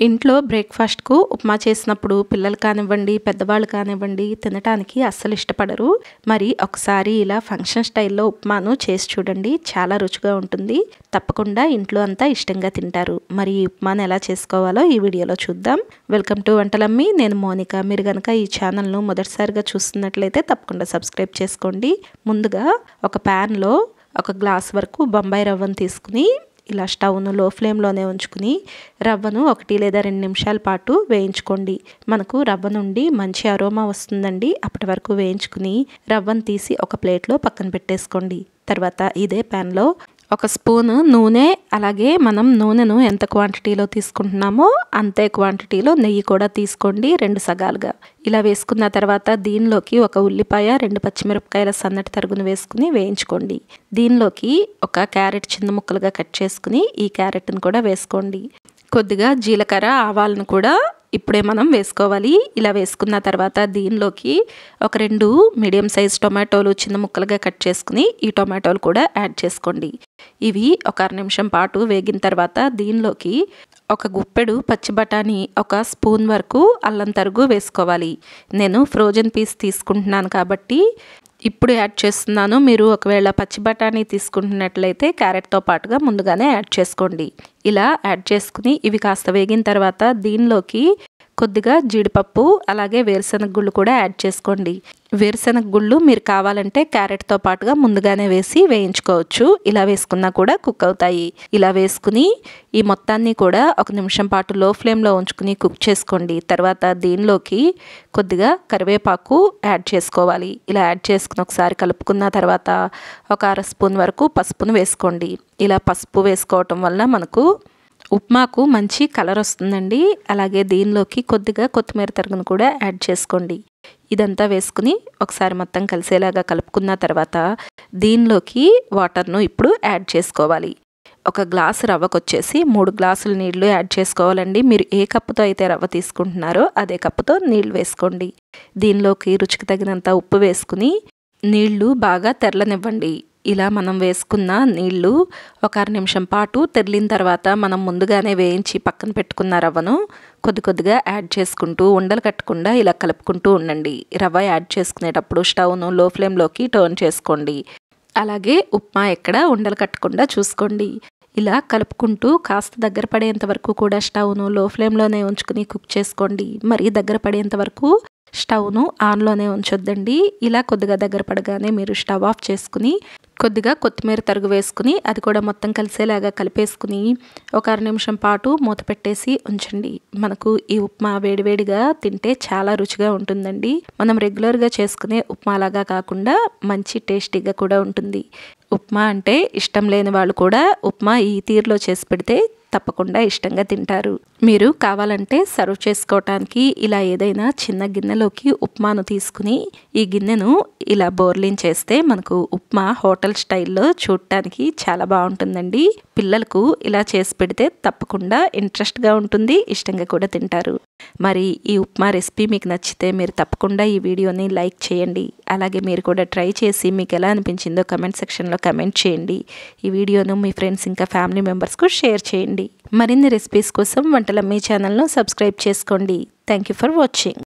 ఇంట్లో బ్రేక్ఫాస్ట్‌కు ఉప్మా చేసినప్పుడు పిల్లలు కానివ్వండి, పెద్దవాళ్ళు కానివ్వండి తినటానికి అస్సలు ఇష్టపడరు. మరి ఒకసారి ఇలా ఫంక్షన్ స్టైల్‌లో ఉప్మాను చేసి చూడండి. చాలా రుచిగా ఉంటుంది. తప్పకుండా ఇంట్లో అంతా ఇష్టంగా తింటారు. మరి ఈ ఉప్మాను ఎలా చేసుకోవాలో ఈ వీడియోలో చూద్దాం. వెల్కమ్ టు వంటలమ్మి. నేను మోనిక. మీరు గనక ఈ ఛానల్‌ను మొదటిసారిగా చూస్తున్నట్లయితే తప్పకుండా సబ్స్క్రైబ్ చేసుకోండి. ముందుగా ఒక ప్యాన్‌లో ఒక గ్లాస్ వరకు బొంబాయి రవ్వను తీసుకుని ఇలా స్టవ్ను లో ఫ్లేమ్లోనే ఉంచుకుని రవ్వను 1 లేదా 2 నిమిషాల పాటు వేయించుకోండి. మనకు రవ్వ నుండి మంచి అరోమా వస్తుందండి. అప్పటి వరకు వేయించుకుని రవ్వను తీసి ఒక ప్లేట్లో పక్కన పెట్టేసుకోండి. తర్వాత ఇదే ప్యాన్లో ఒక స్పూను నూనె, అలాగే మనం నూనెను ఎంత క్వాంటిటీలో తీసుకుంటున్నామో అంతే క్వాంటిటీలో నెయ్యి కూడా తీసుకోండి, 2 సగాలుగా. ఇలా వేసుకున్న తర్వాత దీనిలోకి ఒక ఉల్లిపాయ, 2 పచ్చిమిరపకాయల సన్నటి తరుగును వేసుకుని వేయించుకోండి. దీనిలోకి ఒక క్యారెట్ చిన్న ముక్కలుగా కట్ చేసుకుని ఈ క్యారెట్ను కూడా వేసుకోండి. కొద్దిగా జీలకర్ర, ఆవాలను కూడా ఇప్పుడే మనం వేసుకోవాలి. ఇలా వేసుకున్న తర్వాత దీనిలోకి ఒక 2 మీడియం సైజ్ టొమాటోలు చిన్న ముక్కలుగా కట్ చేసుకుని ఈ టొమాటోలు కూడా యాడ్ చేసుకోండి. ఇవి ఒక 1 నిమిషం పాటు వేగిన తర్వాత దీనిలోకి ఒక గుప్పెడు పచ్చి బఠానీ, ఒక స్పూన్ వరకు అల్లం తరుగు వేసుకోవాలి. నేను ఫ్రోజన్ పీస్ తీసుకుంటున్నాను కాబట్టి ఇప్పుడు యాడ్ చేస్తున్నాను. మీరు ఒకవేళ పచ్చి బఠానీ తీసుకుంటున్నట్లయితే క్యారెట్తో పాటుగా ముందుగానే యాడ్ చేసుకోండి. ఇలా యాడ్ చేసుకుని ఇవి కాస్త వేగిన తర్వాత దీనిలోకి కొద్దిగా జీడిపప్పు, అలాగే వేరుశనగ గుళ్ళు కూడా యాడ్ చేసుకోండి. వేరుశనగ గుళ్ళు మీరు కావాలంటే క్యారెట్తో పాటుగా ముందుగానే వేసి వేయించుకోవచ్చు. ఇలా వేసుకున్నా కూడా కుక్ అవుతాయి. ఇలా వేసుకుని ఈ మొత్తాన్ని కూడా 1 నిమిషం పాటు లో ఫ్లేమ్లో ఉంచుకుని కుక్ చేసుకోండి. తర్వాత దీనిలోకి కొద్దిగా కరివేపాకు యాడ్ చేసుకోవాలి. ఇలా యాడ్ చేసుకుని ఒకసారి కలుపుకున్న తర్వాత ఒక 1/2 స్పూన్ వరకు పసుపును వేసుకోండి. ఇలా పసుపు వేసుకోవటం వల్ల మనకు ఉప్మాకు మంచి కలర్ వస్తుందండి. అలాగే దీనిలోకి కొద్దిగా కొత్తిమీర తరుగును కూడా యాడ్ చేసుకోండి. ఇదంతా వేసుకుని ఒకసారి మొత్తం కలిసేలాగా కలుపుకున్న తర్వాత దీనిలోకి వాటర్ను ఇప్పుడు యాడ్ చేసుకోవాలి. ఒక గ్లాసు రవ్వకు వచ్చేసి 3 గ్లాసుల నీళ్లు యాడ్ చేసుకోవాలండి. మీరు ఏ కప్పుతో అయితే రవ్వ తీసుకుంటున్నారో అదే కప్పుతో నీళ్లు వేసుకోండి. దీనిలోకి రుచికి తగినంత ఉప్పు వేసుకుని నీళ్లు బాగా తెరలనివ్వండి. ఇలా మనం వేసుకున్న నీళ్లు ఒక 1/2 నిమిషం పాటు తెరిలిన తర్వాత మనం ముందుగానే వేయించి పక్కన పెట్టుకున్న రవ్వను కొద్దిగా యాడ్ చేసుకుంటూ ఉండలు కట్టకుండా ఇలా కలుపుకుంటూ ఉండండి. రవ్వ యాడ్ చేసుకునేటప్పుడు స్టవ్ను లో ఫ్లేమ్లోకి టర్న్ చేసుకోండి. అలాగే ఉప్మా ఎక్కడ ఉండలు కట్టకుండా చూసుకోండి. ఇలా కలుపుకుంటూ కాస్త దగ్గర పడేంత వరకు కూడా స్టవ్ను లో ఫ్లేమ్లోనే ఉంచుకుని కుక్ చేసుకోండి. మరి దగ్గర పడేంత వరకు స్టవ్ను ఆన్లోనే ఉంచొద్దండి. ఇలా కొద్దిగా దగ్గర పడగానే మీరు స్టవ్ ఆఫ్ చేసుకుని కొద్దిగా కొత్తిమీర తరుగు వేసుకుని అది కూడా మొత్తం కలిసేలాగా కలిపేసుకుని ఒక 1/2 నిమిషం పాటు మూత పెట్టేసి ఉంచండి. మనకు ఈ ఉప్మా వేడివేడిగా తింటే చాలా రుచిగా ఉంటుందండి. మనం రెగ్యులర్గా చేసుకునే ఉప్మా లాగా కాకుండా మంచి టేస్టీగా కూడా ఉంటుంది. ఉప్మా అంటే ఇష్టం లేని వాళ్ళు కూడా ఉప్మా ఈ తీరులో చేసి పెడితే తప్పకుండా ఇష్టంగా తింటారు. మీరు కావాలంటే సర్వ్ చేసుకోవటానికి ఇలా ఏదైనా చిన్న గిన్నెలోకి ఉప్మాను తీసుకుని ఈ గిన్నెను ఇలా బోర్లించేస్తే మనకు ఉప్మా హోటల్ స్టైల్లో చూడటానికి చాలా బాగుంటుందండి. పిల్లలకు ఇలా చేసి పెడితే తప్పకుండా ఇంట్రెస్ట్గా ఉంటుంది, ఇష్టంగా కూడా తింటారు. మరి ఈ ఉప్మా రెసిపీ మీకు నచ్చితే మీరు తప్పకుండా ఈ వీడియోని లైక్ చేయండి. అలాగే మీరు కూడా ట్రై చేసి మీకు ఎలా అనిపించిందో కమెంట్ సెక్షన్లో కమెంట్ చేయండి. ఈ వీడియోను మీ ఫ్రెండ్స్ ఇంకా ఫ్యామిలీ మెంబర్స్కు షేర్ చేయండి. మరిన్ని రెసిపీస్ కోసం వంటలమ్మి ఛానల్ను సబ్స్క్రైబ్ చేసుకోండి. Thank you for watching.